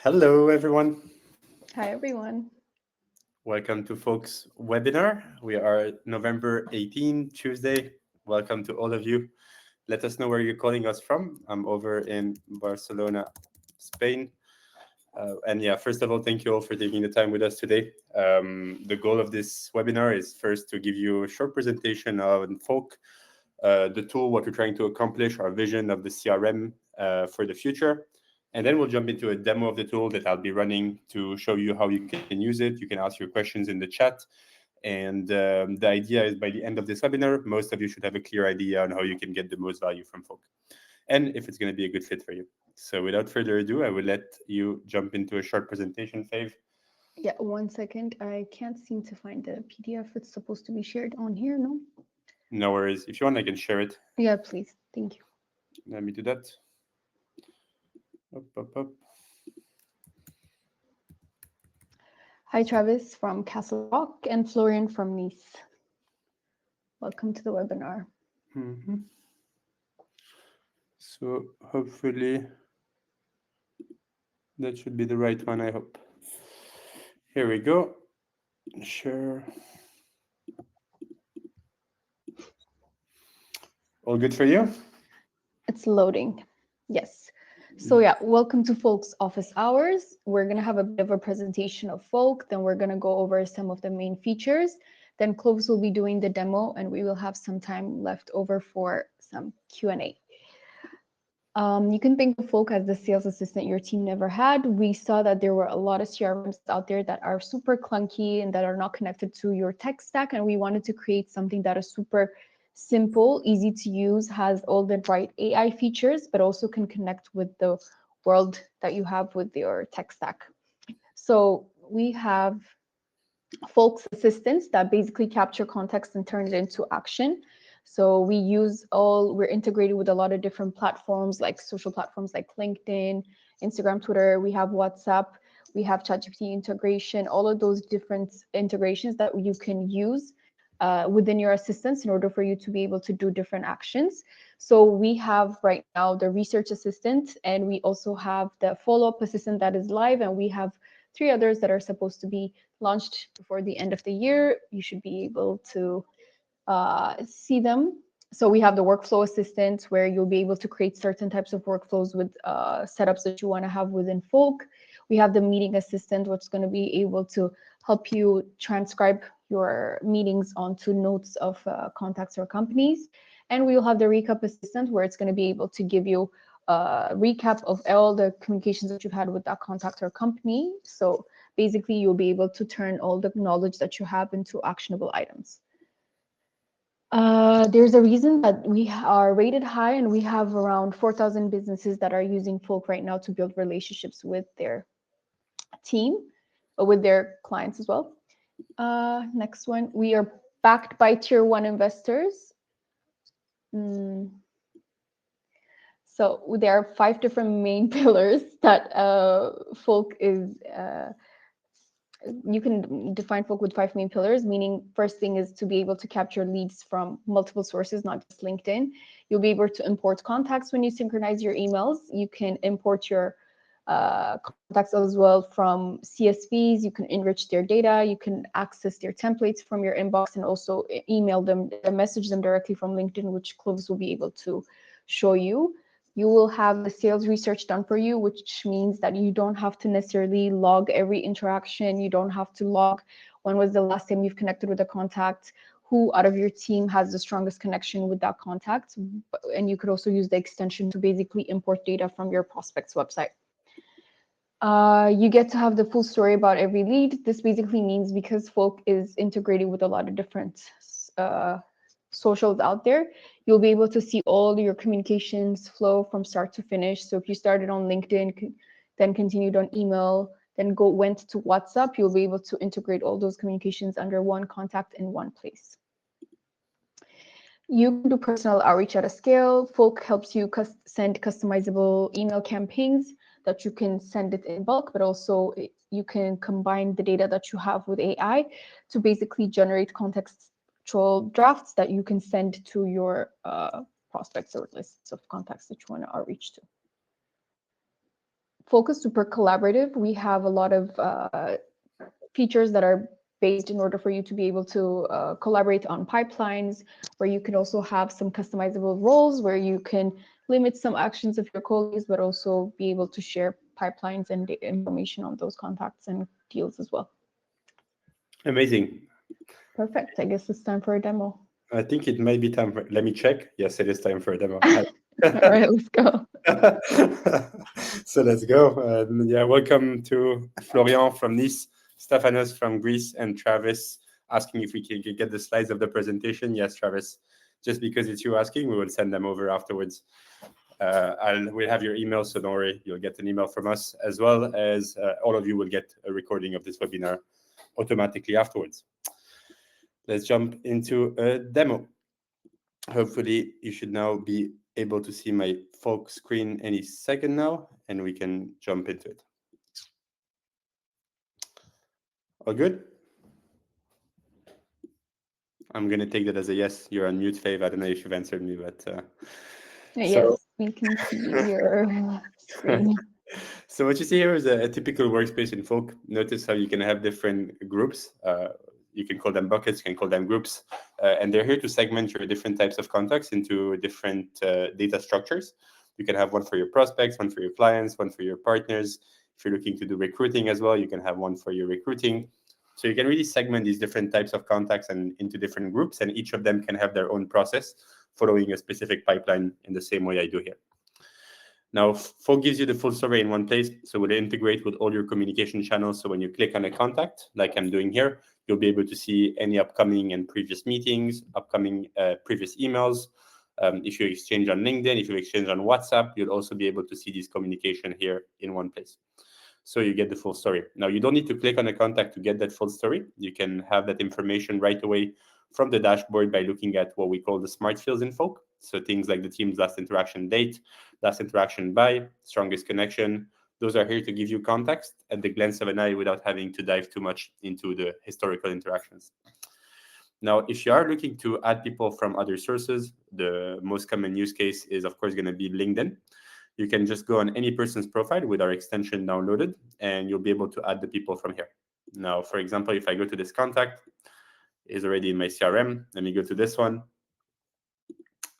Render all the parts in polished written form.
Hello, everyone. Hi, everyone. Welcome to Folks webinar. We are November 18, Tuesday. Welcome to all of you. Let us know where you're calling us from. I'm over in Barcelona, Spain. First of all, thank you all for taking the time with us today. The goal of this webinar is first to give you a short presentation on Folk, the tool, what we're trying to accomplish, our vision of the CRM for the future. And then we'll jump into a demo of the tool that I'll be running to show you how you can use it. You can ask your questions in the chat. And the idea is by the end of this webinar, most of you should have a clear idea on how you can get the most value from Folk and if it's going to be a good fit for you. So without further ado, I will let you jump into a short presentation, Fave. Yeah, 1 second. I can't seem to find the PDF. It's supposed to be shared on here, no? No worries. If you want, I can share it. Yeah, please. Thank you. Let me do that. Up. Hi, Travis from Castle Rock and Florian from Nice. Welcome to the webinar. So hopefully that should be the right one, I hope. Here we go. Share. All good for you? It's loading. Yes. So yeah, welcome to Folk's office hours. We're going to have a bit of a presentation of Folk. Then we're going to go over some of the main features. Then Clovis will be doing the demo and we will have some time left over for some Q&A. You can think of Folk as the sales assistant your team never had. We saw that there were a lot of CRMs out there that are super clunky and that are not connected to your tech stack. And we wanted to create something that is super simple, easy to use, has all the right AI features, but also can connect with the world that you have with your tech stack. So we have Folk's assistants that basically capture context and turn it into action. So we're integrated with a lot of different platforms, like social platforms like LinkedIn, Instagram, Twitter. We have WhatsApp, we have ChatGPT integration, all of those different integrations that you can use within your assistants in order for you to be able to do different actions. So we have right now the research assistant, and we also have the follow-up assistant that is live, and we have 3 others that are supposed to be launched before the end of the year. You should be able to see them. So we have the workflow assistant where you'll be able to create certain types of workflows with setups that you want to have within Folk. We have the meeting assistant, which is going to be able to help you transcribe your meetings onto notes of contacts or companies. And we'll have the recap assistant where it's going to be able to give you a recap of all the communications that you've had with that contact or company. So basically, you'll be able to turn all the knowledge that you have into actionable items. There's a reason that we are rated high, and we have around 4,000 businesses that are using Folk right now to build relationships with their team, with their clients as well. Next one, we are backed by tier 1 investors. So there are 5 different main pillars that Folk is. You can define Folk with 5 main pillars, meaning first thing is to be able to capture leads from multiple sources, not just LinkedIn. You'll be able to import contacts when you synchronize your emails. You can import your contacts as well from CSVs. You can enrich their data. You can access their templates from your inbox and also email them, message them directly from LinkedIn, which Clovis will be able to show you. You will have the sales research done for you, which means that you don't have to necessarily log every interaction. You don't have to log when was the last time you've connected with a contact, who out of your team has the strongest connection with that contact. And you could also use the extension to basically import data from your prospect's website. You get to have the full story about every lead. This basically means because Folk is integrated with a lot of different socials out there, you'll be able to see all your communications flow from start to finish. So if you started on LinkedIn, then continued on email, then went to WhatsApp, you'll be able to integrate all those communications under one contact in one place. You can do personal outreach at a scale. Folk helps you send customizable email campaigns that you can send it in bulk, but also you can combine the data that you have with AI to basically generate contextual drafts that you can send to your prospects or lists of contacts that you want to outreach to. Folk is super collaborative. We have a lot of features that are based in order for you to be able to collaborate on pipelines, where you can also have some customizable roles, where you can limit some actions of your colleagues, but also be able to share pipelines and information on those contacts and deals as well. Amazing. Perfect. I guess it's time for a demo. I think it might be time for, let me check. Yes, it is time for a demo. All right, let's go. So let's go. Yeah, welcome to Florian from Nice, Stefanos from Greece, and Travis asking if we can get the slides of the presentation. Yes, Travis, just because it's you asking, we will send them over afterwards. We'll have your email, so don't worry, you'll get an email from us, as well as all of you will get a recording of this webinar automatically afterwards. Let's jump into a demo. Hopefully you should now be able to see my Folk screen any second now, and we can jump into it. All good? I'm going to take that as a yes. You're on mute, Fave. I don't know if you've answered me, but... Yes, we can see your screen. So what you see here is a typical workspace in Folk. Notice how you can have different groups. You can call them buckets, you can call them groups, and they're here to segment your different types of contacts into different data structures. You can have one for your prospects, one for your clients, one for your partners. If you're looking to do recruiting as well, you can have one for your recruiting. So you can really segment these different types of contacts and into different groups, and each of them can have their own process following a specific pipeline in the same way I do here. Now, Folk gives you the full story in one place, so it will integrate with all your communication channels. So when you click on a contact, like I'm doing here, you'll be able to see any upcoming and previous meetings, upcoming previous emails. If you exchange on LinkedIn, if you exchange on WhatsApp, you'll also be able to see this communication here in one place. So you get the full story. Now, you don't need to click on a contact to get that full story. You can have that information right away from the dashboard by looking at what we call the smart fields in Folk. So things like the team's last interaction date, last interaction by, strongest connection. Those are here to give you context at the glance of an eye without having to dive too much into the historical interactions. Now, if you are looking to add people from other sources, the most common use case is, of course, going to be LinkedIn. You can just go on any person's profile with our extension downloaded, and you'll be able to add the people from here. Now, for example, if I go to this contact, is already in my CRM. Let me go to this one.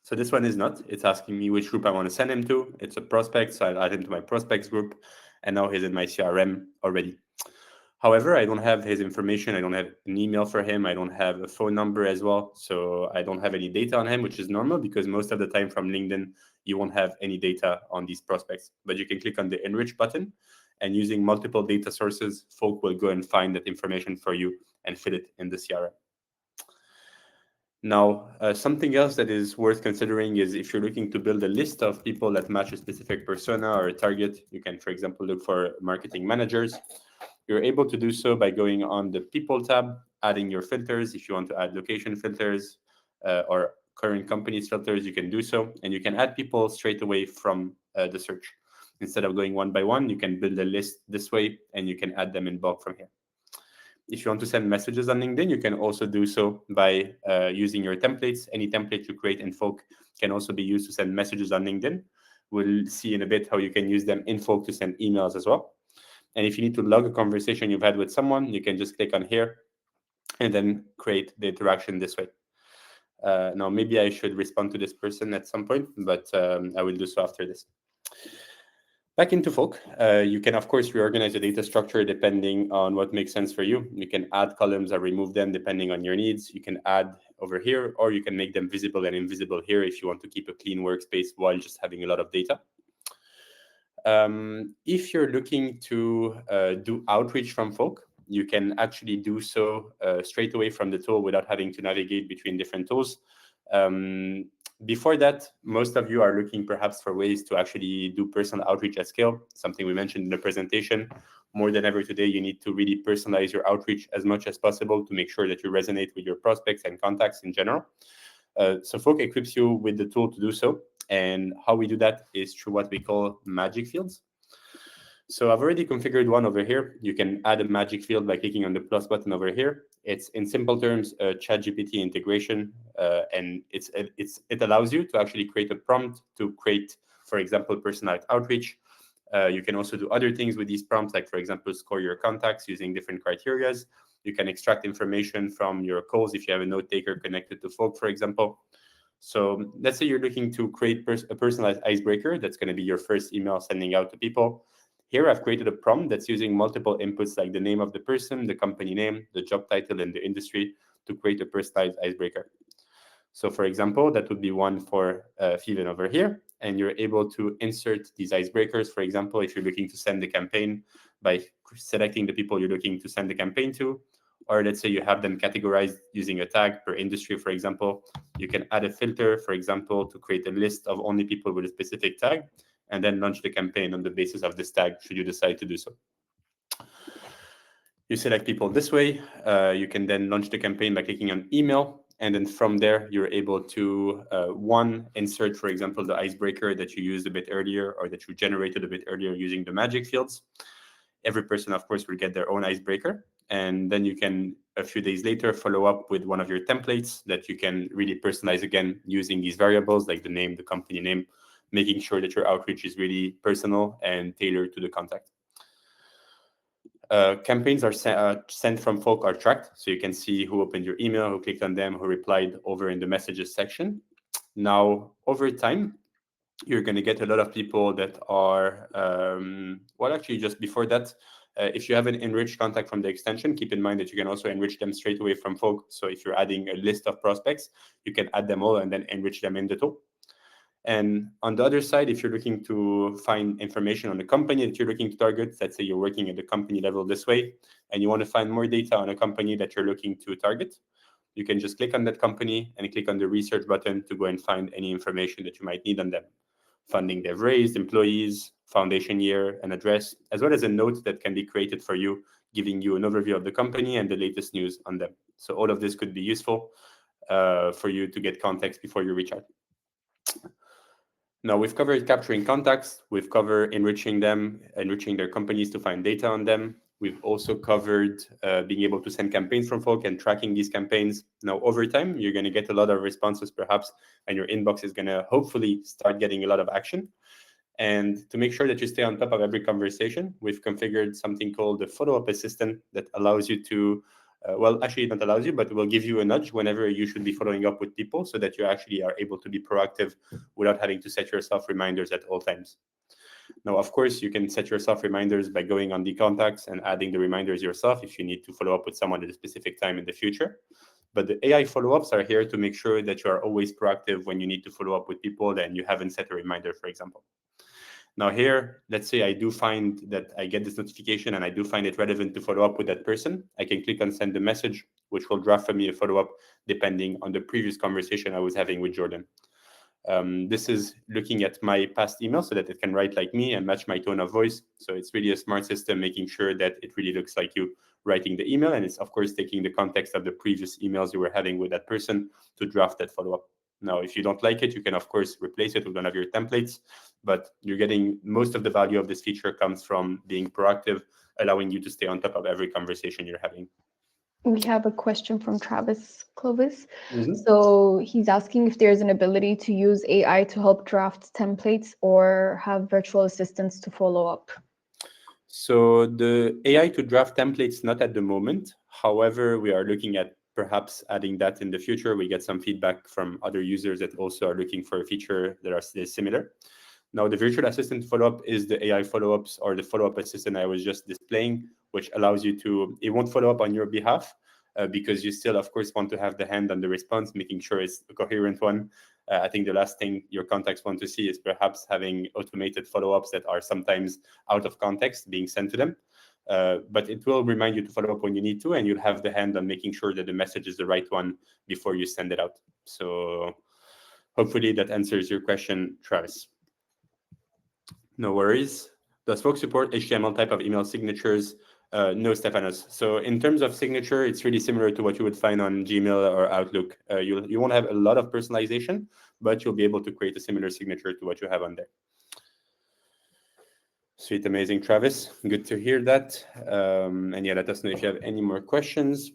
So this one is not. It's asking me which group I want to send him to. It's a prospect, so I'll add him to my prospects group, and now he's in my CRM already. However, I don't have his information. I don't have an email for him. I don't have a phone number as well. So I don't have any data on him, which is normal because most of the time from LinkedIn, you won't have any data on these prospects. But you can click on the enrich button, and using multiple data sources, Folk will go and find that information for you and fit it in the CRM. Now, something else that is worth considering is if you're looking to build a list of people that match a specific persona or a target, you can, for example, look for marketing managers. You're able to do so by going on the People tab, adding your filters. If you want to add location filters or current companies filters, you can do so. And you can add people straight away from the search. Instead of going one by one, you can build a list this way, and you can add them in bulk from here. If you want to send messages on LinkedIn, you can also do so by using your templates. Any template you create in Folk can also be used to send messages on LinkedIn. We'll see in a bit how you can use them in Folk to send emails as well. And if you need to log a conversation you've had with someone, you can just click on here and then create the interaction this way. Now, maybe I should respond to this person at some point, but I will do so after this. Back into Folk, you can, of course, reorganize the data structure depending on what makes sense for you. You can add columns or remove them depending on your needs. You can add over here, or you can make them visible and invisible here if you want to keep a clean workspace while just having a lot of data. If you're looking to do outreach from Folk, you can actually do so straight away from the tool without having to navigate between different tools. Before that, most of you are looking perhaps for ways to actually do personal outreach at scale, something we mentioned in the presentation. More than ever today, you need to really personalize your outreach as much as possible to make sure that you resonate with your prospects and contacts in general. So Folk equips you with the tool to do so. And how we do that is through what we call magic fields. So I've already configured one over here. You can add a magic field by clicking on the plus button over here. It's, in simple terms, a ChatGPT integration, and it allows you to actually create a prompt to create, for example, personalized outreach. You can also do other things with these prompts, like, for example, score your contacts using different criterias. You can extract information from your calls if you have a note taker connected to Folk, for example. So let's say you're looking to create a personalized icebreaker. That's going to be your first email sending out to people. Here, I've created a prompt that's using multiple inputs like the name of the person, the company name, the job title, and the industry to create a personalized icebreaker. So for example, that would be one for Fiven over here. And you're able to insert these icebreakers. For example, if you're looking to send the campaign by selecting the people you're looking to send the campaign to, or let's say you have them categorized using a tag per industry, for example, you can add a filter, for example, to create a list of only people with a specific tag, and then launch the campaign on the basis of this tag, should you decide to do so. You select people this way. You can then launch the campaign by clicking on email. And then from there, you're able to, insert, for example, the icebreaker that you used a bit earlier or that you generated a bit earlier using the magic fields. Every person, of course, will get their own icebreaker. And then you can, a few days later, follow up with one of your templates that you can really personalize again using these variables like the name, the company name, making sure that your outreach is really personal and tailored to the contact. Campaigns are sent from Folk are tracked, so you can see who opened your email, who clicked on them, who replied over in the messages section. Now, over time, you're going to get a lot of people that are, well, actually, just before that, if you have an enriched contact from the extension, keep in mind that you can also enrich them straight away from Folk. So if you're adding a list of prospects, you can add them all and then enrich them in the tool. And on the other side, if you're looking to find information on the company that you're looking to target, let's say you're working at the company level this way, and you want to find more data on a company that you're looking to target, you can just click on that company and click on the research button to go and find any information that you might need on them. Funding they've raised, employees, foundation year, an address, as well as a note that can be created for you, giving you an overview of the company and the latest news on them. So all of this could be useful for you to get context before you reach out. Now, we've covered capturing contacts. We've covered enriching them, enriching their companies to find data on them. We've also covered being able to send campaigns from Folk and tracking these campaigns. Now, over time, you're going to get a lot of responses, perhaps, and your inbox is going to hopefully start getting a lot of action. And to make sure that you stay on top of every conversation, we've configured something called the follow-up assistant that allows you to well, actually, it not allows you, but it will give you a nudge whenever you should be following up with people so that you actually are able to be proactive without having to set yourself reminders at all times. Now, of course, you can set yourself reminders by going on the contacts and adding the reminders yourself if you need to follow up with someone at a specific time in the future. But the AI follow-ups are here to make sure that you are always proactive when you need to follow up with people and you haven't set a reminder, for example. Now here, let's say I do find that I get this notification and I do find it relevant to follow up with that person. I can click on send a message, which will draft for me a follow-up depending on the previous conversation I was having with Jordan. This is looking at my past email so that it can write like me and match my tone of voice. So it's really a smart system making sure that it really looks like you writing the email. And it's, of course, taking the context of the previous emails you were having with that person to draft that follow-up. Now, if you don't like it, you can, of course, replace it with one of your templates, but you're getting most of the value of this feature comes from being proactive, allowing you to stay on top of every conversation you're having. We have a question from Travis Clovis. So he's asking if there's an ability to use AI to help draft templates or have virtual assistants to follow up. So the AI to draft templates, not at the moment. However, we are looking at perhaps adding that in the future. We get some feedback from other users that also are looking for a feature that are similar. Now, the virtual assistant follow-up is the AI follow-ups or the follow-up assistant I was just displaying, which allows you to, it won't follow up on your behalf because you still, of course, want to have the hand on the response, making sure it's a coherent one. I think the last thing your contacts want to see is perhaps having automated follow-ups that are sometimes out of context being sent to them. But it will remind you to follow up when you need to, and you'll have the hand on making sure that the message is the right one before you send it out. So hopefully that answers your question, Travis. No worries. Does Folk support HTML type of email signatures? No, Stefanos. So in terms of signature, it's really similar to what you would find on Gmail or Outlook. You won't have a lot of personalization, but you'll be able to create a similar signature to what you have on there. Sweet, amazing, Travis. Good to hear that. And yeah, let us know if you have any more questions.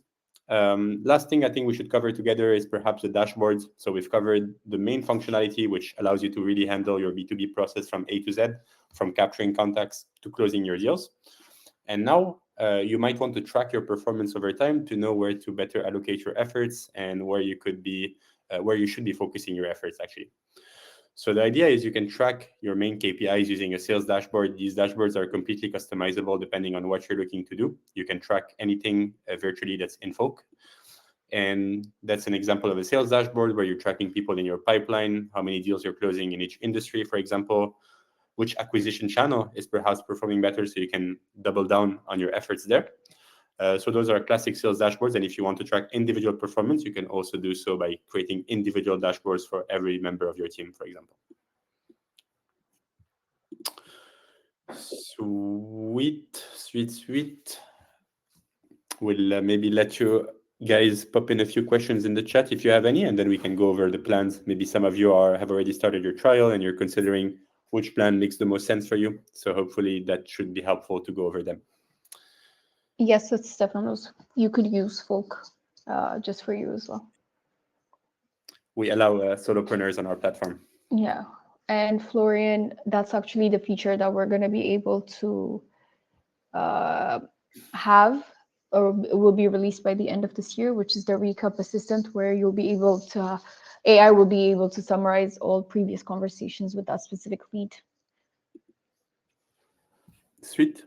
Last thing I think we should cover together is perhaps the dashboards. So we've covered the main functionality, which allows you to really handle your B2B process from A to Z, from capturing contacts to closing your deals. And now you might want to track your performance over time to know where to better allocate your efforts and where you could be, where you should be focusing your efforts actually. So the idea is you can track your main KPIs using a sales dashboard. These dashboards are completely customizable depending on what you're looking to do. You can track anything virtually that's in Folk. And that's an example of a sales dashboard where you're tracking people in your pipeline, how many deals you're closing in each industry, for example, which acquisition channel is perhaps performing better so you can double down on your efforts there. So those are classic sales dashboards. And if you want to track individual performance, you can also do so by creating individual dashboards for every member of your team, for example. Sweet. We'll maybe let you guys pop in a few questions in the chat if you have any, and then we can go over the plans. Maybe some of you have already started your trial and you're considering which plan makes the most sense for you. So hopefully that should be helpful to go over them. Yes, it's Stefanos. You could use Folk just for you as well. We allow solopreneurs on our platform. Yeah. And Florian, that's actually the feature that we're going to be able to have, or will be released by the end of this year, which is the recap assistant, where you'll be able to, AI will be able to summarize all previous conversations with that specific lead. Sweet.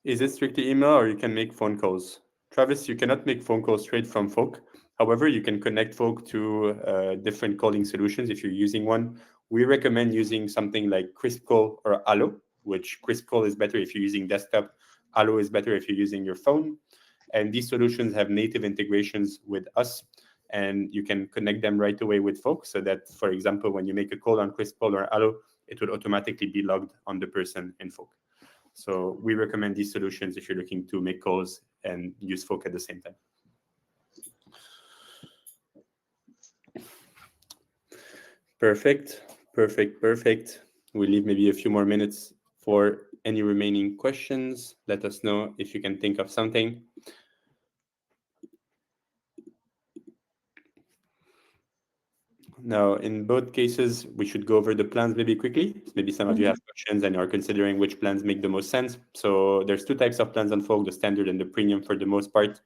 Is it strictly email or you can make phone calls? Travis, you cannot make phone calls straight from Folk. However, you can connect Folk to different calling solutions if you're using one. We recommend using something like Crispcall or Allo, which Crispcall is better if you're using desktop. Allo is better if you're using your phone. And these solutions have native integrations with us, and you can connect them right away with Folk so that, for example, when you make a call on Crispcall or Allo, it will automatically be logged on the person in Folk. So we recommend these solutions if you're looking to make calls and use Folk at the same time. Perfect. We'll leave maybe a few more minutes for any remaining questions. Let us know if you can think of something. Now, in both cases, we should go over the plans maybe quickly. Maybe some of you have questions and are considering which plans make the most sense. So there's two types of plans on Folk, the standard and the premium for the most part.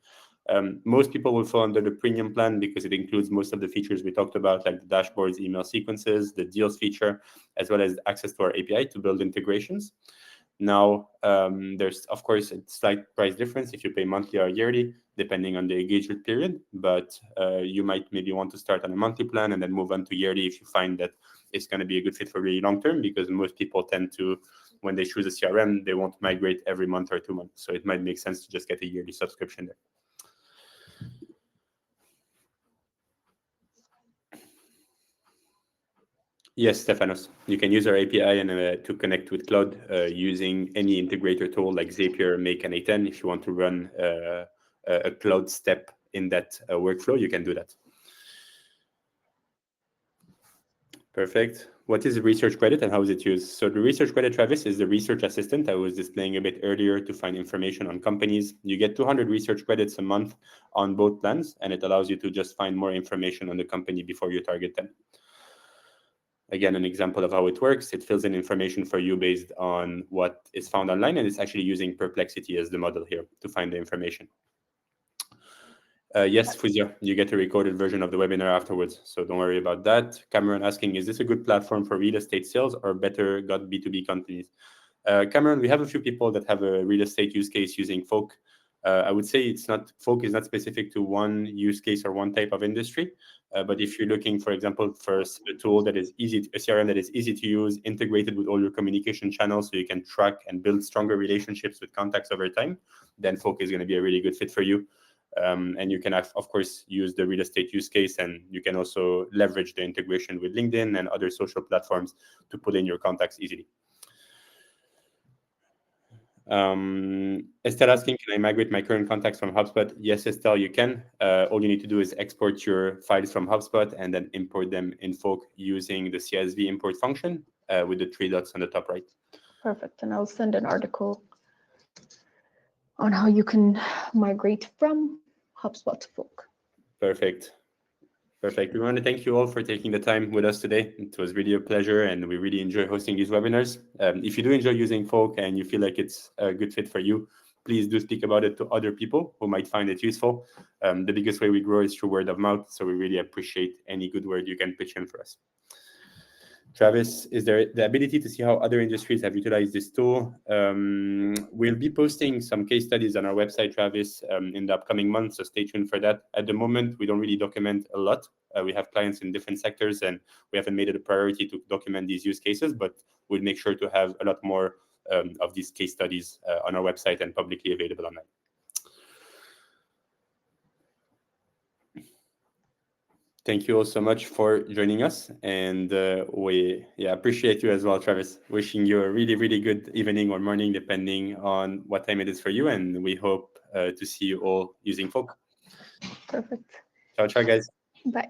Most people will fall under the premium plan because it includes most of the features we talked about, like the dashboards, email sequences, the deals feature, as well as access to our API to build integrations. Now, there's, of course, a slight price difference if you pay monthly or yearly, depending on the engagement period. But you might maybe want to start on a monthly plan and then move on to yearly if you find that it's going to be a good fit for really long term, because most people tend to, when they choose a CRM, they won't migrate every month or 2 months. So it might make sense to just get a yearly subscription there. Yes, Stefanos, you can use our API and to connect with Cloud using any integrator tool like Zapier, Make, and A10. If you want to run a Cloud step in that workflow, you can do that. Perfect. What is research credit and how is it used? So the research credit, Travis, is the research assistant I was displaying a bit earlier to find information on companies. You get 200 research credits a month on both plans, and it allows you to just find more information on the company before you target them. Again, an example of how it works. It fills in information for you based on what is found online, and it's actually using Perplexity as the model here to find the information. Yes, Fuzia, you get a recorded version of the webinar afterwards, so don't worry about that. Cameron asking, is this a good platform for real estate sales or better got B2B companies? Cameron, we have a few people that have a real estate use case using Folk. I would say Folk is not specific to one use case or one type of industry. But if you're looking, for example, for a tool that is easy, a CRM that is easy to use, integrated with all your communication channels so you can track and build stronger relationships with contacts over time, then Folk is going to be a really good fit for you. And you can, of course, use the real estate use case, and you can also leverage the integration with LinkedIn and other social platforms to pull in your contacts easily. Estelle asking, can I migrate my current contacts from HubSpot? Yes, Estelle, you can. All you need to do is export your files from HubSpot and then import them in Folk using the CSV import function with the 3 dots on the top right. Perfect. And I'll send an article on how you can migrate from HubSpot Folk. Perfect. Perfect. We want to thank you all for taking the time with us today. It was really a pleasure, and we really enjoy hosting these webinars. If you do enjoy using Folk and you feel like it's a good fit for you, please do speak about it to other people who might find it useful. The biggest way we grow is through word of mouth, so we really appreciate any good word you can pitch in for us. Travis, is there the ability to see how other industries have utilized this tool? We'll be posting some case studies on our website, Travis, in the upcoming months, so stay tuned for that. At the moment, we don't really document a lot. We have clients in different sectors, and we haven't made it a priority to document these use cases, but we'll make sure to have a lot more of these case studies on our website and publicly available online. Thank you all so much for joining us, and we appreciate you as well, Travis. Wishing you a really, really good evening or morning, depending on what time it is for you, and we hope to see you all using Folk. Perfect. Ciao, ciao, guys. Bye.